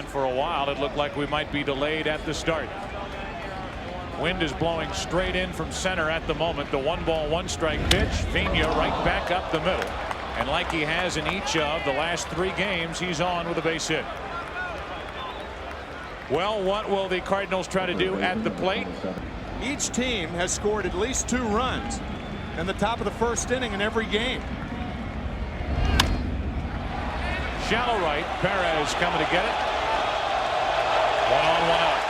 and for a while it looked like we might be delayed at the start. Wind is blowing straight in from center at the moment. The 1-ball 1-strike pitch. Pena right back up the middle, and like he has in each of the last 3 games, he's on with a base hit. Well, what will the Cardinals try to do at the plate? Each team has scored at least 2 runs in the top of the first inning in every game. Shallow right. Perez coming to get it. 1 on, 1 out.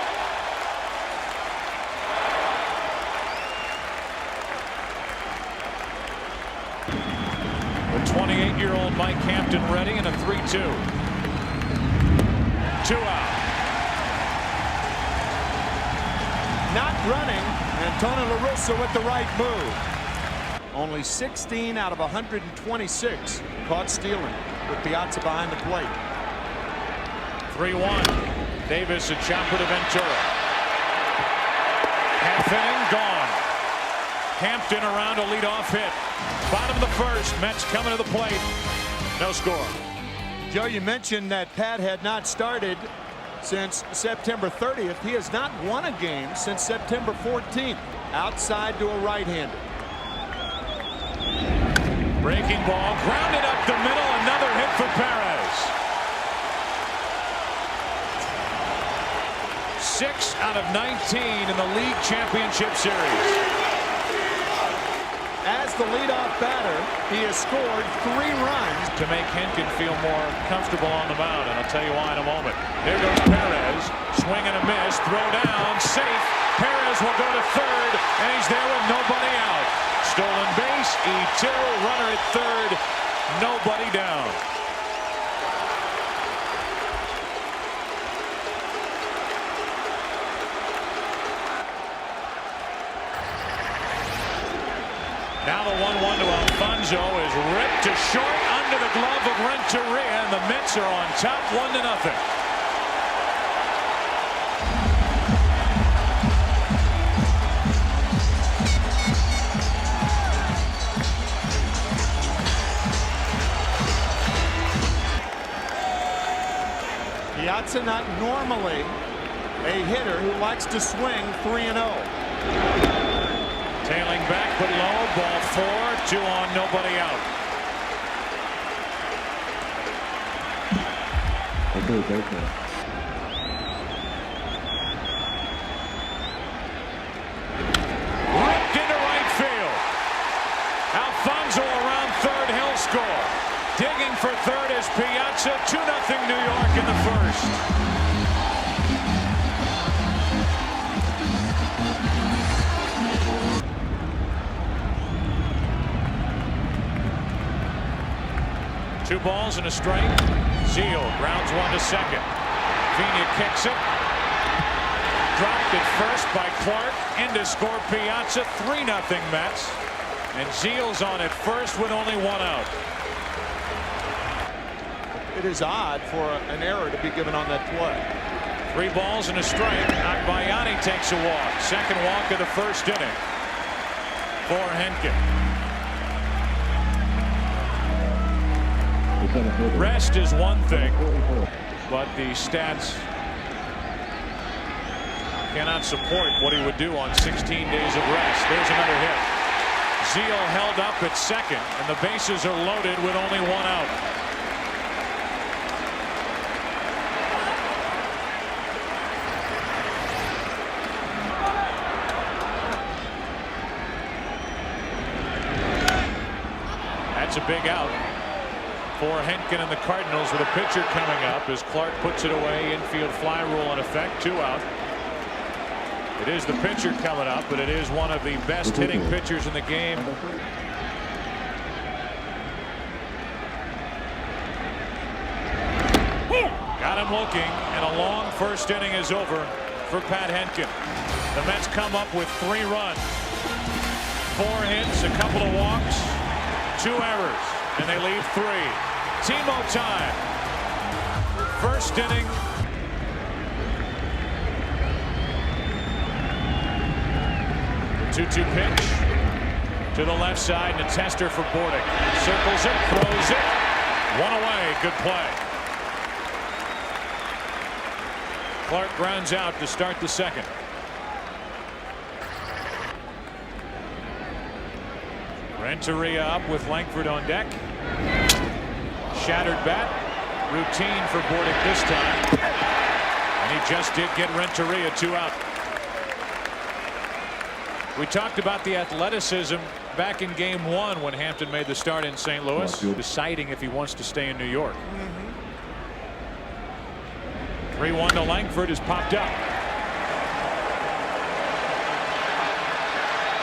The 28-year-old Mike Hampton ready, and a 3-2. 2 out. Not running, and Tony La Russa with the right move. Only 16 out of 126 caught stealing with Piazza behind the plate. 3-1. Davis a chopper to Ventura. Half inning gone. Hampton around a leadoff hit. Bottom of the first. Mets coming to the plate. No score. Joe, you mentioned that Pat had not started since September 30th. He has not won a game since September 14th. Outside to a right-hander. Breaking ball, grounded up the middle. Another hit for Perez. 6 out of 19 in the league championship series. As the leadoff batter, he has scored 3 runs to make Hentgen feel more comfortable on the mound, and I'll tell you why in a moment. There goes Perez, swing and a miss, throw down, safe. Perez will go to third, and he's there with nobody out. Stolen base, E2, runner at third, nobody down. Now the 1-1 to Alfonso is ripped to short under the glove of Renteria, and the Mets are on top 1-0. Piazza not normally a hitter who likes to swing 3-0. Tailing back but low, ball 4, 2 on, nobody out. Ripped into right field. Alfonso around third, he'll score. Digging for third is Piazza. 2-0 New York in the first. Two balls and a strike. Zeile grounds 1 to second. Pena kicks it. Dropped at first by Clark. In to score Piazza. 3-0 Mets. And Zeile's on at first with only 1 out. It is odd for an error to be given on that play. 3 balls and a strike. Agbayani takes a walk. Second walk of the first inning for Hentgen. Rest is one thing, but the stats cannot support what he would do on 16 days of rest. There's another hit. Zeile held up at second, and the bases are loaded with only 1 out. That's a big out for Hentgen and the Cardinals, with a pitcher coming up as Clark puts it away. Infield fly rule in effect. 2 out. It is the pitcher coming up, but it is one of the best hitting pitchers in the game. Got him looking, and a long first inning is over for Pat Hentgen. The Mets come up with 3 runs, 4 hits, a couple of walks, 2 errors, and they leave 3. Timo time. First inning. The 2-2 pitch to the left side, and a tester for Bordick. Circles it, throws it. 1 away. Good play. Clark grounds out to start the second. Renteria up with Langford on deck. Shattered bat. Routine for Bordick this time. And he just did get Renteria 2 out. We talked about the athleticism back in game 1 when Hampton made the start in St. Louis, deciding if he wants to stay in New York. 3-1 to Langford is popped up.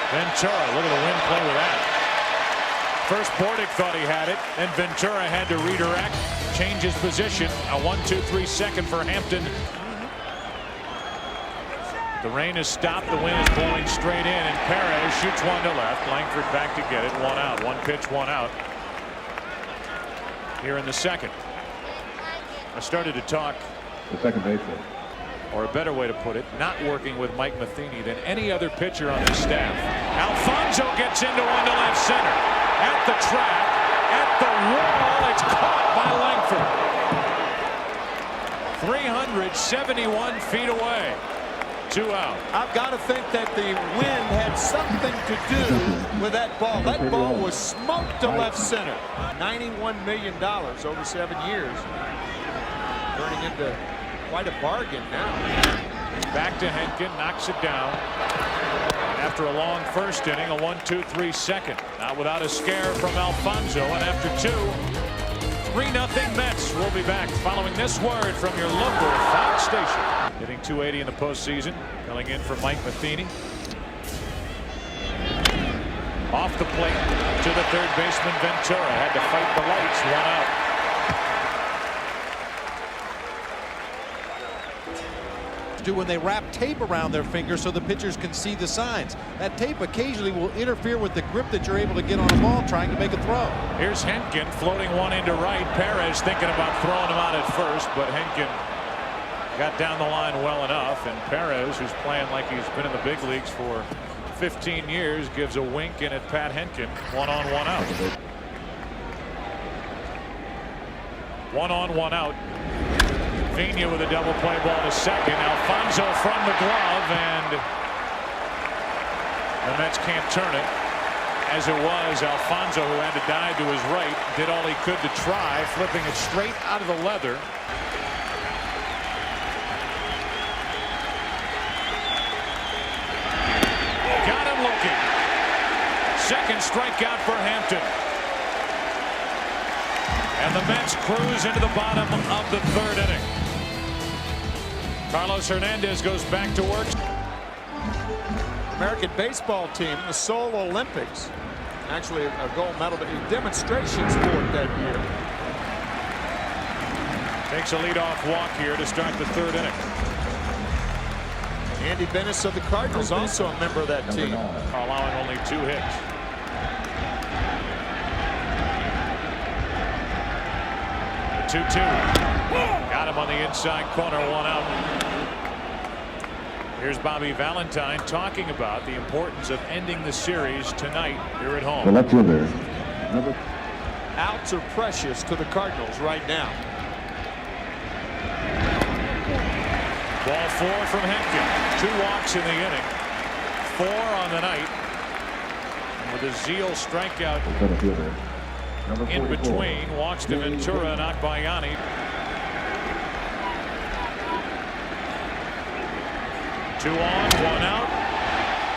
Ventura, look at the wind play with that. First Bordick thought he had it, then Ventura had to redirect, change his position. A 1-2-3 second for Hampton. The rain has stopped. The wind is blowing straight in, and Perez shoots one to left. Langford back to get it. 1 out. 1 pitch, 1 out. Here in the second. I started to talk. The second baseman. Or a better way to put it, not working with Mike Matheny than any other pitcher on the staff. Alfonso gets into one to left center. At the track, at the wall, it's caught by Langford. 371 feet away. 2 out. I've got to think that the wind had something to do with that ball. That ball was smoked to left center. $91 million over 7 years. Turning into quite a bargain now. Back to Hentgen, knocks it down. After a long first inning, a 1-2-3 second. Not without a scare from Alfonso, and after 2, 3-0 Mets. We'll be back following this word from your local Fox station. Hitting .280 in the postseason. Coming in for Mike Matheny. Off the plate to the third baseman Ventura. Had to fight the lights. 1 out. Do when they wrap tape around their fingers so the pitchers can see the signs. That tape occasionally will interfere with the grip that you're able to get on a ball trying to make a throw. Here's Hentgen floating one into right. Perez thinking about throwing him out at first, but Hentgen got down the line well enough, and Perez, who's playing like he's been in the big leagues for 15 years, gives a wink in at Pat Hentgen. 1 on, 1 out. 1 on, 1 out. Vina with a double play ball to second. Alfonso from the glove, and the Mets can't turn it. As it was, Alfonso, who had to dive to his right, did all he could to try, flipping it straight out of the leather. Got him looking. Second strikeout for Hampton. And the Mets cruise into the bottom of the 3rd inning. Carlos Hernandez goes back to work. American baseball team, the Seoul Olympics. Actually a gold medal demonstration sport that year. Takes a leadoff walk here to start the 3rd inning. Andy Bennis of the Cardinals, also a member of that team. Allowing only 2 hits. The 2-2. Got him on the inside corner. 1 out. Here's Bobby Valentine talking about the importance of ending the series tonight here at home. Outs are precious to the Cardinals right now. Ball 4 from Hentgen. 2 walks in the inning. 4 on the night. And with a Zeile strikeout in between, walks to Ventura, knocked by Yanni. Two on, 1 out.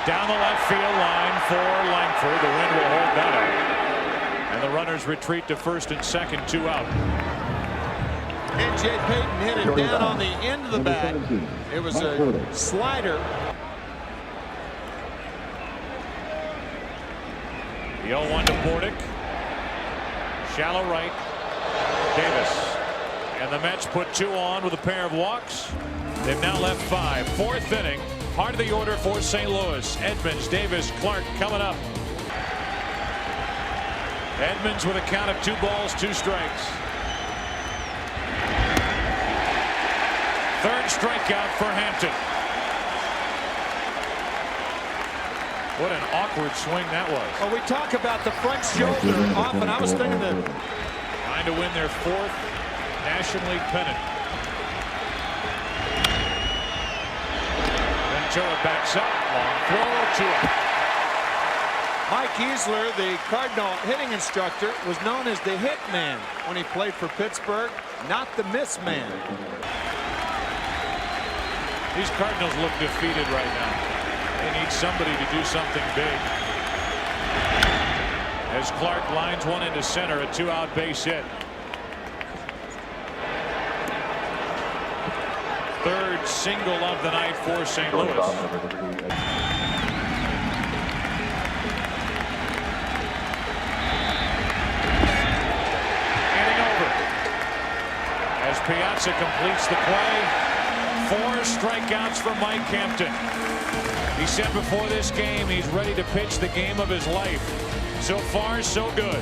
Down the left field line for Langford. The wind will hold that up. And the runners retreat to first and second. 2 out. And Jay Payton hit it down on the end of the bat. It was a slider. The 0-1 to Bordick. Shallow right. Davis. And the Mets put 2 on with a pair of walks. They've now left 5. 4th inning. Heart of the order for St. Louis. Edmonds, Davis, Clark coming up. Edmonds with a count of 2 balls, 2 strikes. 3rd strikeout for Hampton. What an awkward swing that was. Well, we talk about the front shoulder often. I was thinking that trying to win their 4th National League Pennant. Ventura backs up. Long throw, 2 out. Mike Easler, the Cardinal hitting instructor, was known as the hit man when he played for Pittsburgh, not the miss man. These Cardinals look defeated right now. They need somebody to do something big. As Clark lines one into center, a 2-out base hit. Third single of the night for St. Louis. As Piazza completes the play, 4 strikeouts for Mike Hampton. He said before this game he's ready to pitch the game of his life. So far, so good.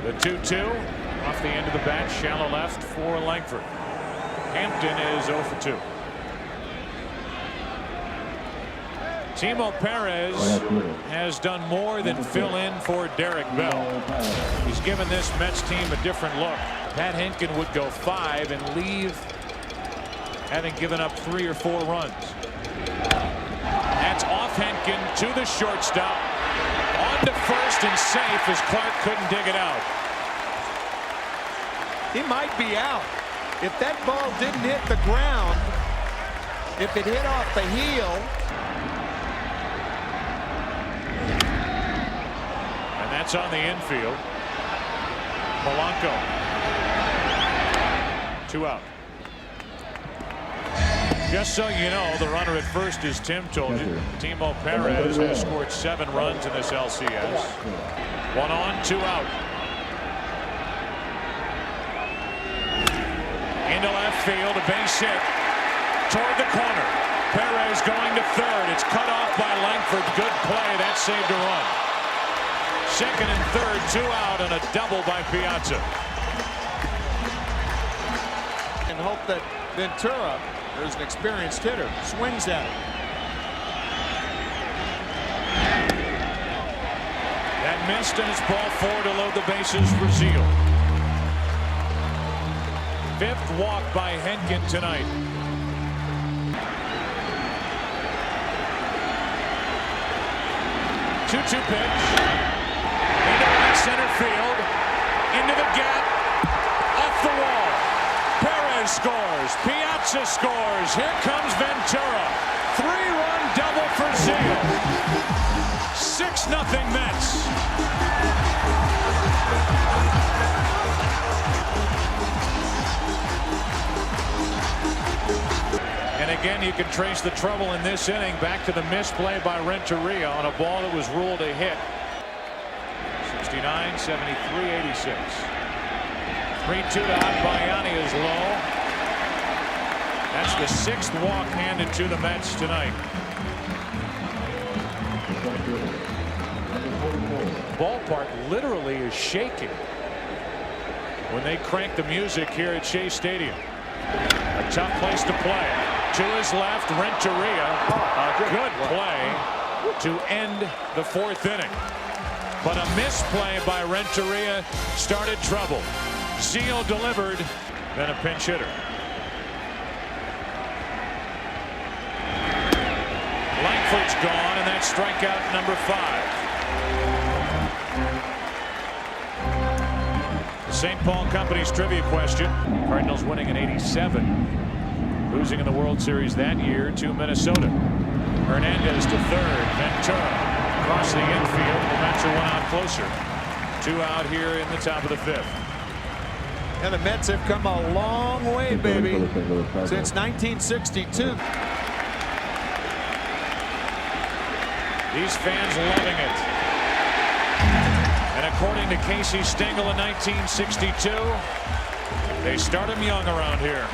The 2-2 off the end of the bat, shallow left for Langford. Hampton is 0 for 2. Timo Perez has done more than fill in for Derek Bell. He's given this Mets team a different look. Pat Hentgen would go 5 and leave having given up 3 or 4 runs. That's off Hentgen to the shortstop. On to first and safe as Clark couldn't dig it out. He might be out. If that ball didn't hit the ground, if it hit off the heel. That's on the infield. Polanco. 2 out. Just so you know, the runner at first, as Tim told you, Timo Perez has scored 7 runs in this LCS. 1 on, 2 out. Into left field, a base hit toward the corner. Perez going to third. It's cut off by Langford. Good play. That saved a run. Second and third, 2 out, and a double by Piazza. And hope that Ventura, there's an experienced hitter, swings at it. That missed, and it's ball 4 to load the bases for Zeile. 5th walk by Hentgen tonight. 2-2 pitch. Center field, into the gap, off the wall. Perez scores. Piazza scores. Here comes Ventura. 3-run double for Zeile. 6-0 Mets. And again, you can trace the trouble in this inning back to the misplay by Renteria on a ball that was ruled a hit. 69, 73, 86. 3-2 to Bayani is low. That's the 6th walk handed to the Mets tonight. Ballpark literally is shaking when they crank the music here at Shea Stadium. A tough place to play. To his left, Renteria. A good play to end the 4th inning. But a misplay by Renteria started trouble. Zeile delivered, then a pinch hitter. Langford's gone, and that's strikeout number 5. The St. Paul Company's trivia question. Cardinals winning in '87, losing in the World Series that year to Minnesota. Hernandez to third. Ventura across the infield. The Mets are 1 out closer. 2 out here in the top of the 5th. And the Mets have come a long way, baby, since 1962. These fans loving it. And according to Casey Stengel in 1962, they start him young around here.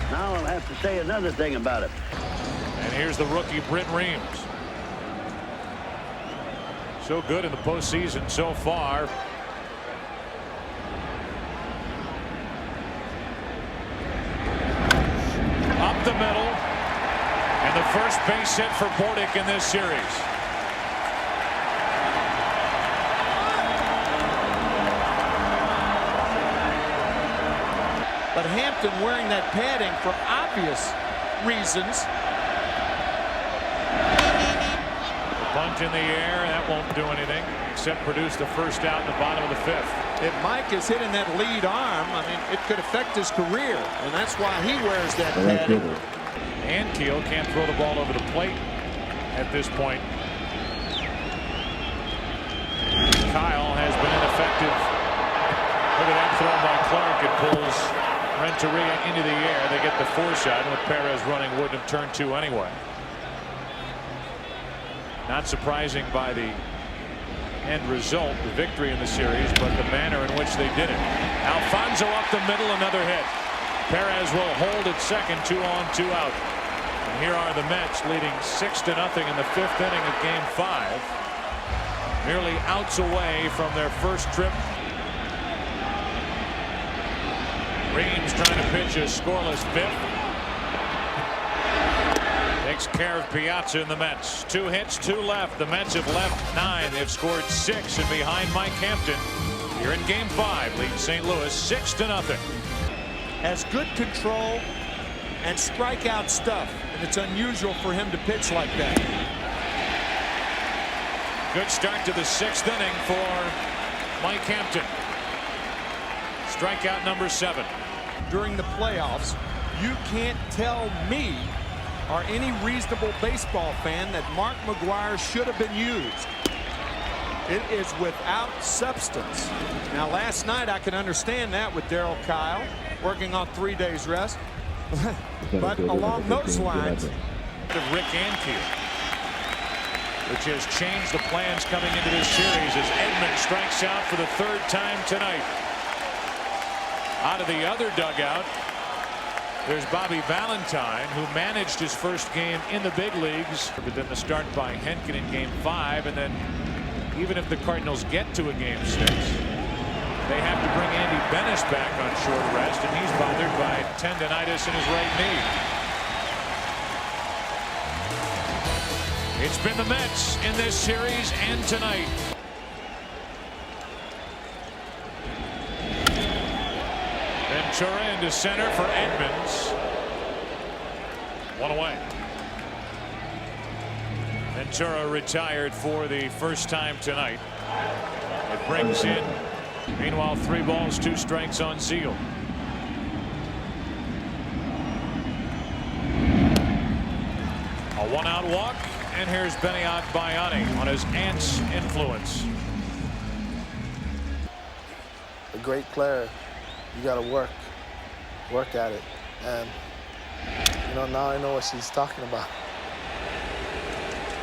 Now I'll have to say another thing about it. And here's the rookie Britt Reams. So good in the postseason so far. Up the middle. And the first base hit for Bordick in this series. But Hampton wearing that padding for obvious reasons. Bunt in the air, that won't do anything except produce the first out in the bottom of the fifth. If Mike is hitting that lead arm, I mean, it could affect his career, and that's why he wears that padding. Ankiel can't throw the ball over the plate at this point. Kyle has been ineffective. Look at that throw by Clark. It pulls Renteria into the air. They get the force out, and with Perez running, wouldn't have turned two anyway. Not surprising by the end result, the victory in the series, but the manner in which they did it. Alfonso up the middle, another hit. Perez will hold at second, 2 on, 2 out. And here are the Mets leading 6-0 in the fifth inning of Game 5. Merely outs away from their first trip. Reams trying to pitch a scoreless fifth. Takes care of Piazza in the Mets. 2 hits, 2 left. The Mets have left 9. They've scored 6, and behind Mike Hampton here in Game 5, leading St. Louis 6-0. Has good control and strikeout stuff, and it's unusual for him to pitch like that. Good start to the 6th inning for Mike Hampton. Strikeout number 7. During the playoffs, you can't tell me or any reasonable baseball fan that Mark McGwire should have been used. It is without substance. Now, last night I can understand that with Darryl Kyle working on 3 days rest. But along those lines, Rick Ankiel, which has changed the plans coming into this series as Edman strikes out for the 3rd time tonight. Out of the other dugout, there's Bobby Valentine, who managed his first game in the big leagues. But then the start by Hentgen in Game 5, and then even if the Cardinals get to a Game 6, they have to bring Andy Bennis back on short rest, and he's bothered by tendonitis in his right knee. It's been the Mets in this series and tonight. Ventura into center for Edmonds. 1 away. Ventura retired for the first time tonight. It brings in, meanwhile, 3 balls, 2 strikes on Zeile. A 1-out walk, and here's Beniot Bayani on his aunt's influence. A great player. You got to work at it, and you know, now I know what she's talking about.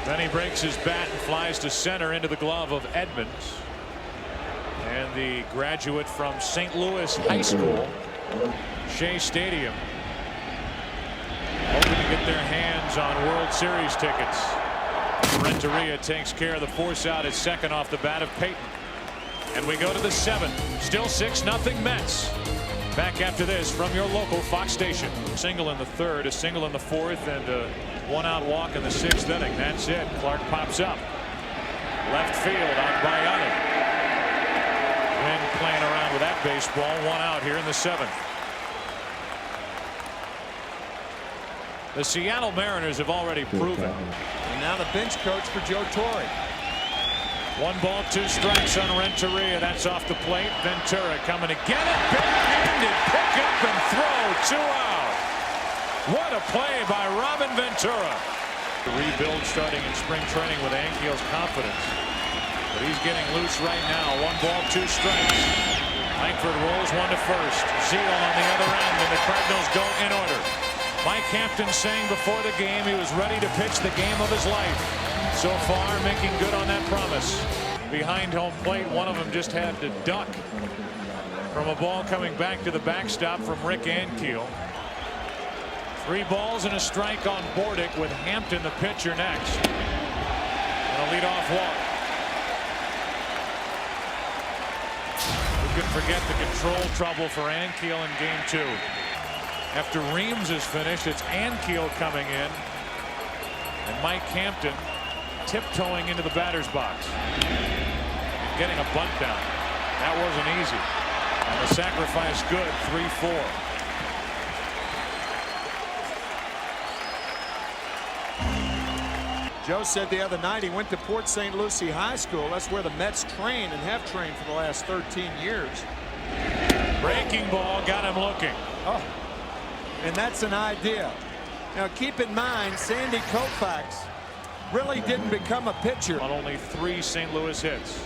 Then he breaks his bat and flies to center into the glove of Edmonds, and the graduate from St. Louis High School, Shea Stadium, hoping to get their hands on World Series tickets. Renteria takes care of the force out at second off the bat of Payton. And we go to the 7th. Still 6-0 Mets. Back after this from your local Fox station. Single in the 3rd, a single in the 4th, and a 1-out walk in the 6th inning. That's it. Clark pops up. Left field on Bayani. Wynn playing around with that baseball. 1 out here in the 7th. The Seattle Mariners have already proven. and now the bench coach for Joe Torre. 1 ball, 2 strikes on Renteria. That's off the plate. Ventura coming to get it. Big-handed pick up and throw. 2 out. What a play by Robin Ventura. The rebuild starting in spring training with Ankiel's confidence. But he's getting loose right now. 1 ball, 2 strikes. Langford rolls 1 to first. Zeile on the other end, and the Cardinals go in order. Mike Hampton saying before the game he was ready to pitch the game of his life. So far, making good on that promise. Behind home plate, one of them just had to duck from a ball coming back to the backstop from Rick Ankiel. 3 balls and a strike on Bordick with Hampton, the pitcher, next. And a leadoff walk. Who can forget the control trouble for Ankiel in game 2? After Reams is finished, it's Ankiel coming in. And Mike Hampton tiptoeing into the batter's box. And getting a bunt down. That wasn't easy. And the sacrifice good, 3-4. Joe said the other night he went to Port St. Lucie High School. That's where the Mets train and have trained for the last 13 years. Breaking ball got him looking. Oh, and that's an idea. Now keep in mind, Sandy Koufax really didn't become a pitcher On only 3 St. Louis hits.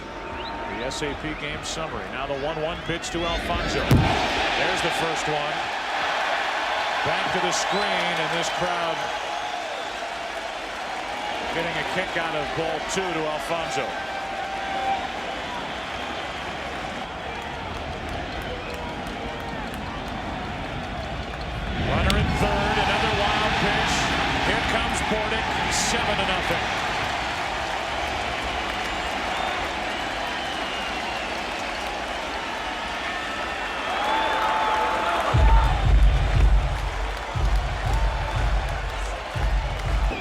The SAP game summary. Now the 1-1 pitch to Alfonso. There's the first one. Back to the screen, and this crowd getting a kick out of ball 2 to Alfonso. Runner in third, another wild pitch. Here comes Bordick, 7-0.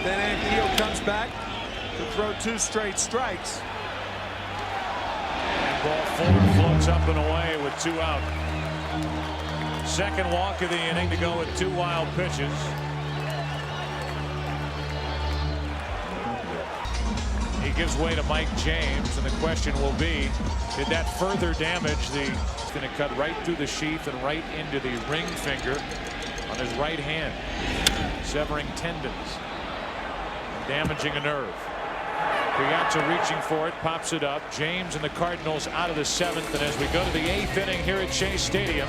Then Ankiel comes back to throw 2 straight strikes. And ball 4 floats up and away with 2 out. Second walk of the inning to go with 2 wild pitches. He gives way to Mike James, and the question will be, did that further damage the... It's going to cut right through the sheath and right into the ring finger on his right hand, severing tendons, damaging a nerve. Piazza reaching for it, pops it up. James and the Cardinals out of the 7th, and as we go to the 8th inning here at Shea Stadium.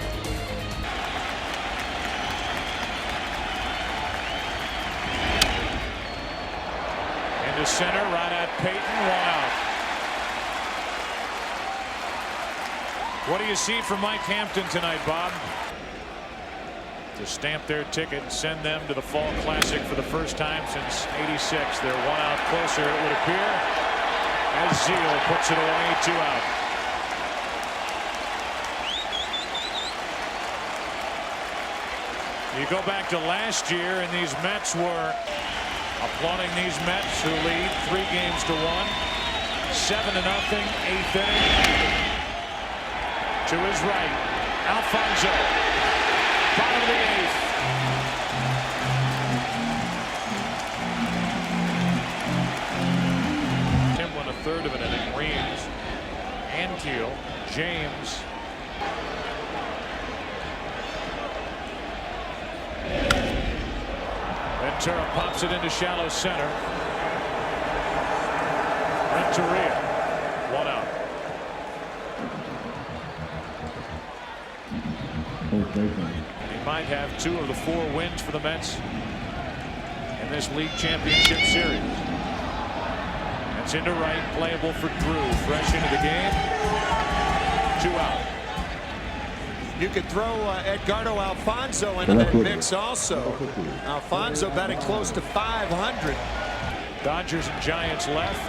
Into center, right at Payton, 1 out. What do you see from Mike Hampton tonight, Bob? To stamp their ticket and send them to the Fall Classic for the first time since '86. They're 1 out closer, it would appear, as Zeile puts it away, 2 out. You go back to last year, and these Mets were applauding these Mets, who lead 3 games to 1. 7-0, 8th inning. To his right, Alfonso. Bottom of the 8th. Tim won a third of an inning. Reams, Ankiel, James. Ventura pops it into shallow center. Renteria, 1 out. He might have 2 of the 4 wins for the Mets in this league championship series. That's into right, playable for Drew. Fresh into the game. 2 out. You could throw Edgardo Alfonso into that mix also. Alfonso batting close to 500. Dodgers and Giants left.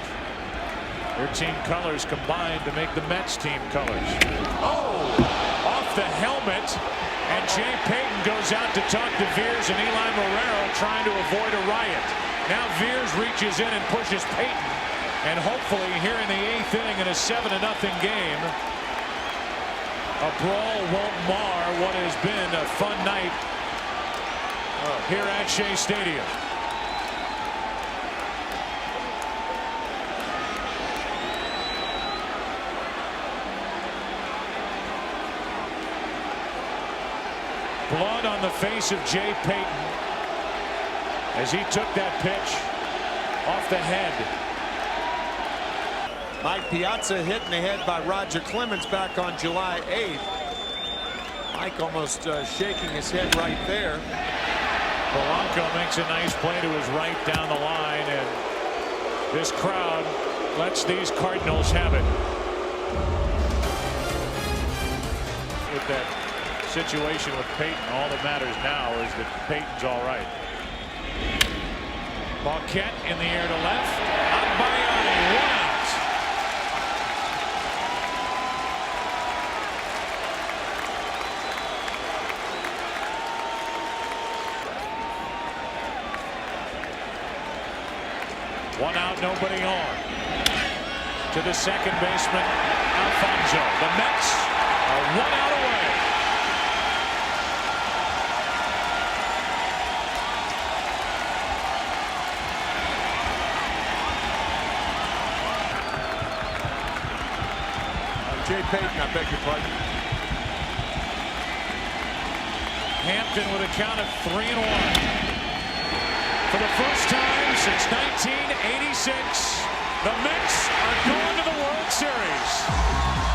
Their team colors combined to make the Mets team colors. Oh! Off the helmet. And Jay Payton goes out to talk to Veers and Eli Marrero, trying to avoid a riot. Now Veers reaches in and pushes Payton. And hopefully here in the 8th inning in a 7-0 game, a brawl won't mar what has been a fun night here at Shea Stadium. Blood on the face of Jay Payton as he took that pitch off the head. Mike Piazza hit in the head by Roger Clemens back on July 8th. Mike almost shaking his head right there. Polanco makes a nice play to his right down the line, and this crowd lets these Cardinals have it. With that situation with Payton, all that matters now is that Payton's all right. Paquette in the air to left. Agbayani, 1 out. One out, nobody on. To the second baseman, Alfonso. The Mets are 1 out away. Jay Payton, I beg your pardon. Hampton with a count of 3-1. For the first time since 1986, the Mets are going to the World Series.